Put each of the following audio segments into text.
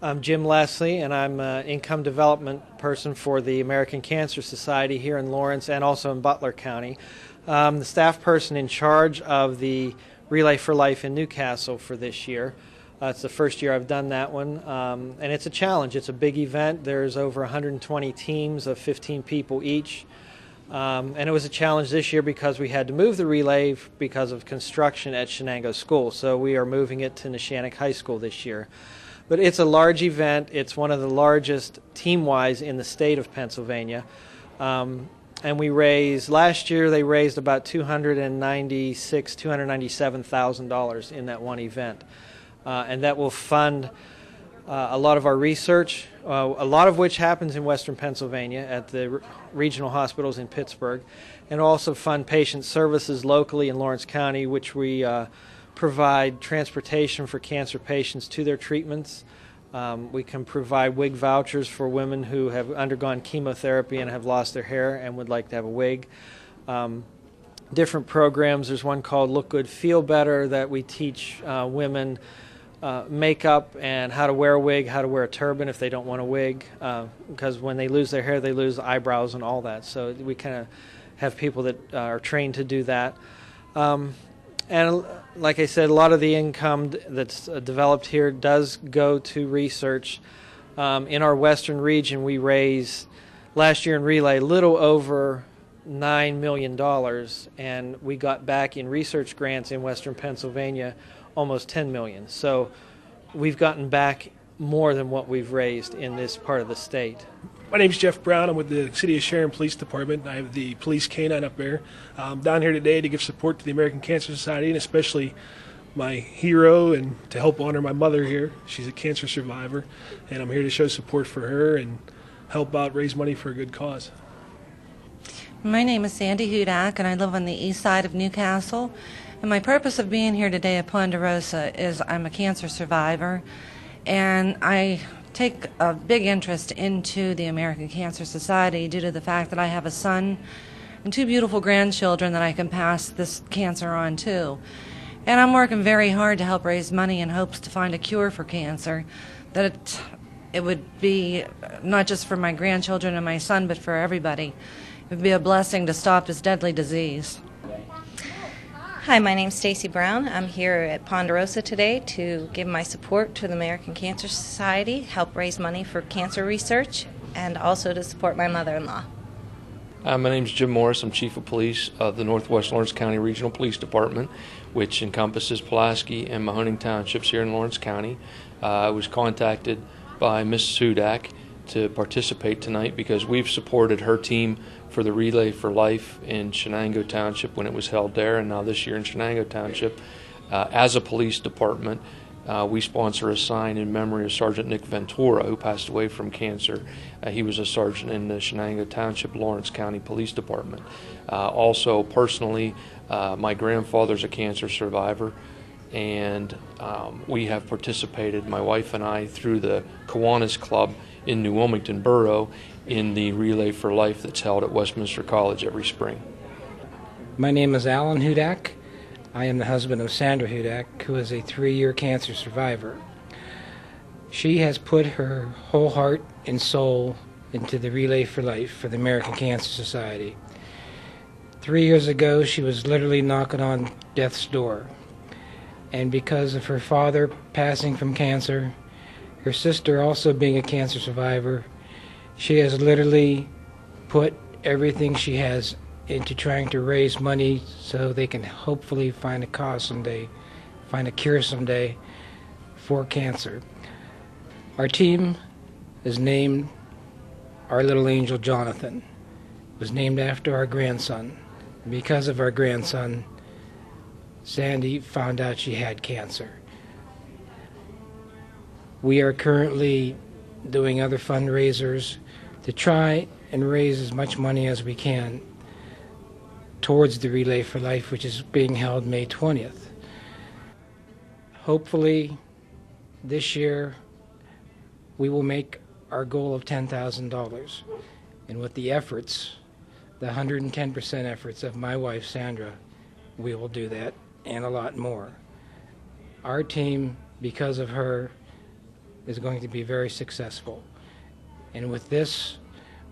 I'm Jim Leslie, and I'm an income development person for the American Cancer Society here in Lawrence and also in Butler County. The staff person in charge of the Relay for Life in Newcastle for this year. It's the first year I've done that one, and it's a challenge. It's a big event. There's over 120 teams of 15 people each. And it was a challenge this year because we had to move the relay because of construction at Shenango School. So we are moving it to Neshannock High School this year. But it's a large event. It's one of the largest team-wise in the state of Pennsylvania. And last year they raised about $297,000 in that one event. And that will fund a lot of our research, a lot of which happens in western Pennsylvania at the regional hospitals in Pittsburgh, and also fund patient services locally in Lawrence County, which we provide transportation for cancer patients to their treatments. We can provide wig vouchers for women who have undergone chemotherapy and have lost their hair and would like to have a wig. Different programs. There's one called Look Good, Feel Better that we teach women makeup and how to wear a wig, how to wear a turban if they don't want a wig, because when they lose their hair, they lose eyebrows and all that. So we kind of have people that are trained to do that. And like I said, a lot of the income that's developed here does go to research. In our western region, we raised last year in Relay a little over $9 million, and we got back in research grants in western Pennsylvania almost $10 million. So we've gotten back more than what we've raised in this part of the state. My name's Jeff Brown. I'm with the City of Sharon Police Department. I have the police canine up there. I'm down here today to give support to the American Cancer Society, and especially my hero, and to help honor my mother here. She's a cancer survivor, and I'm here to show support for her and help out raise money for a good cause. My name is Sandy Hudak, and I live on the east side of Newcastle. And my purpose of being here today at Ponderosa is I'm a cancer survivor, and I take a big interest into the American Cancer Society due to the fact that I have a son and two beautiful grandchildren that I can pass this cancer on to. And I'm working very hard to help raise money in hopes to find a cure for cancer, that it would be not just for my grandchildren and my son, but for everybody. It would be a blessing to stop this deadly disease. Hi, my name's Stacey Brown. I'm here at Ponderosa today to give my support to the American Cancer Society, help raise money for cancer research, and also to support my mother-in-law. My name's Jim Morris. I'm Chief of Police of the Northwest Lawrence County Regional Police Department, which encompasses Pulaski and Mahoning Townships here in Lawrence County. I was contacted by Mrs. Hudak to participate tonight because we've supported her team for the Relay for Life in Shenango Township when it was held there, and now this year in Shenango Township. As a police department, we sponsor a sign in memory of Sergeant Nick Ventura, who passed away from cancer. He was a sergeant in the Shenango Township, Lawrence County Police Department. Also, personally, my grandfather's a cancer survivor, and we have participated, my wife and I, through the Kiwanis Club in New Wilmington Borough in the Relay for Life that's held at Westminster College every spring. My name is Alan Hudak. I am the husband of Sandra Hudak, who is a 3-year cancer survivor. She has put her whole heart and soul into the Relay for Life for the American Cancer Society. 3 years ago, she was literally knocking on death's door. And because of her father passing from cancer, her sister also being a cancer survivor, she has literally put everything she has into trying to raise money so they can hopefully find a cause someday, find a cure someday for cancer. Our team is named Our Little Angel Jonathan. It was named after our grandson. Because of our grandson, Sandy found out she had cancer. We are currently doing other fundraisers to try and raise as much money as we can towards the Relay for Life, which is being held May 20th. Hopefully, this year, we will make our goal of $10,000. And with the efforts, the 110% efforts of my wife, Sandra, we will do that and a lot more. Our team, because of her, is going to be very successful. And with this,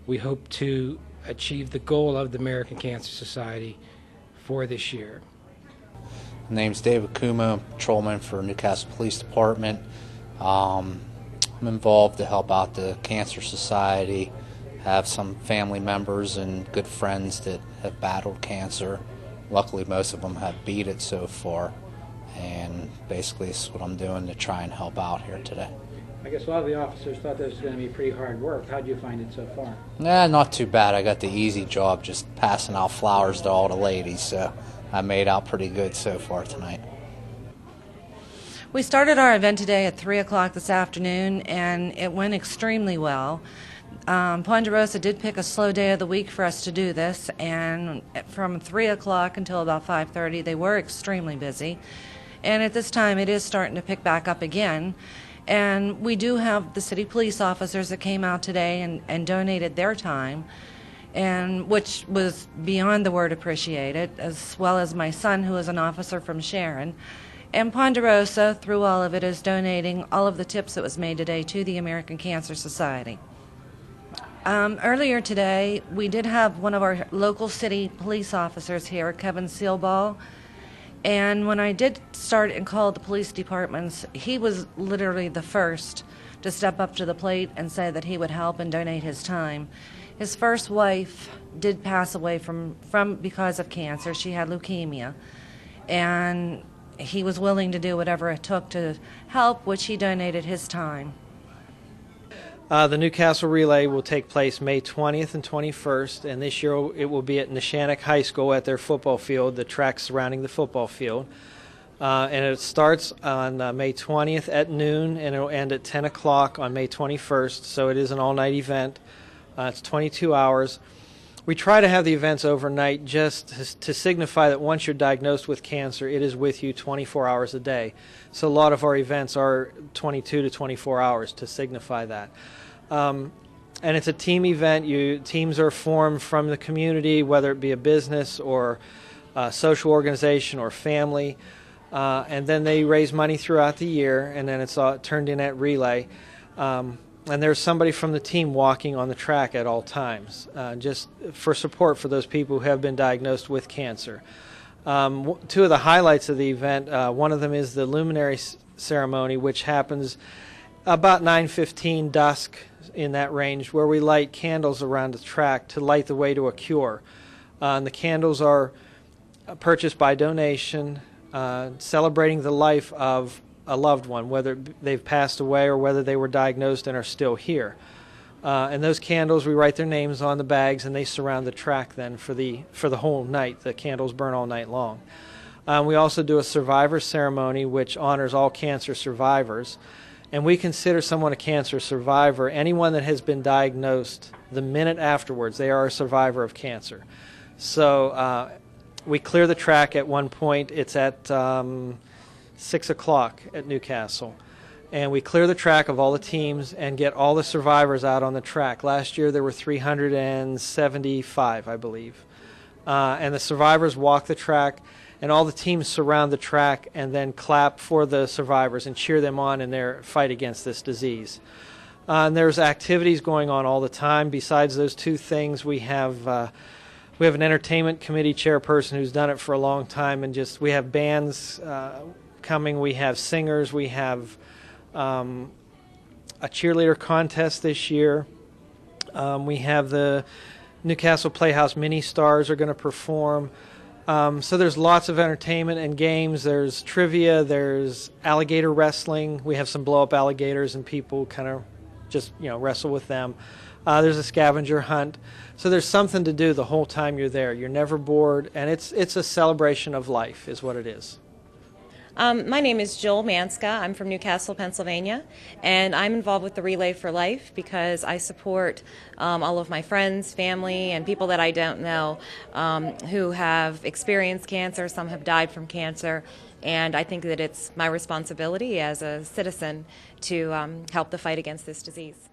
we hope to achieve the goal of the American Cancer Society for this year. My name's David Kuma, Patrolman for Newcastle Police Department. I'm involved to help out the Cancer Society, have some family members and good friends that have battled cancer. Luckily, most of them have beat it so far, and basically this is what I'm doing to try and help out here today. I guess a lot of the officers thought this was going to be pretty hard work. How'd you find it so far? Nah, not too bad. I got the easy job, just passing out flowers to all the ladies, so I made out pretty good so far tonight. We started our event today at 3 o'clock this afternoon, and it went extremely well. Ponderosa did pick a slow day of the week for us to do this, and from 3 o'clock until about 5:30, they were extremely busy. And at this time, it is starting to pick back up again. And we do have the city police officers that came out today and donated their time, and which was beyond the word appreciated, as well as my son, who is an officer from Sharon. And Ponderosa, through all of it, is donating all of the tips that was made today to the American Cancer Society. Earlier today, we did have one of our local city police officers here, Kevin Sealball. And when I did start and call the police departments, he was literally the first to step up to the plate and say that he would help and donate his time. His first wife did pass away from because of cancer. She had leukemia. And he was willing to do whatever it took to help, which he donated his time. The Newcastle Relay will take place May 20th and 21st, and this year it will be at Neshannock High School at their football field, the track surrounding the football field. And it starts on May 20th at noon, and it will end at 10 o'clock on May 21st, so it is an all-night event. It's 22 hours. We try to have the events overnight just to signify that once you're diagnosed with cancer, it is with you 24 hours a day. So a lot of our events are 22 to 24 hours to signify that. And it's a team event. Teams are formed from the community, whether it be a business or a social organization or family. And then they raise money throughout the year, and then it's all turned in at Relay. And there's somebody from the team walking on the track at all times, just for support for those people who have been diagnosed with cancer. Two of the highlights of the event, one of them is the Luminary Ceremony, which happens about 9:15 dusk in that range, where we light candles around the track to light the way to a cure. And the candles are purchased by donation, celebrating the life of a loved one, whether they've passed away or whether they were diagnosed and are still here. And those candles, we write their names on the bags, and they surround the track then for the whole night. The candles burn all night long. We also do a survivor ceremony, which honors all cancer survivors. And we consider someone a cancer survivor anyone that has been diagnosed the minute afterwards. They are a survivor of cancer. So we clear the track at one point. It's at 6 o'clock at Newcastle. And we clear the track of all the teams and get all the survivors out on the track. Last year there were 375, I believe. And the survivors walk the track, and all the teams surround the track and then clap for the survivors and cheer them on in their fight against this disease. And there's activities going on all the time. Besides those two things, we have an entertainment committee chairperson who's done it for a long time, and we have bands coming. We have singers. We have a cheerleader contest this year. We have the Newcastle Playhouse Mini Stars are going to perform. So there's lots of entertainment and games. There's trivia. There's alligator wrestling. We have some blow-up alligators, and people kind of just wrestle with them. There's a scavenger hunt. So there's something to do the whole time you're there. You're never bored, and it's a celebration of life is what it is. My name is Jill Manska. I'm from Newcastle, Pennsylvania, and I'm involved with the Relay for Life because I support all of my friends, family, and people that I don't know who have experienced cancer. Some have died from cancer, and I think that it's my responsibility as a citizen to help the fight against this disease.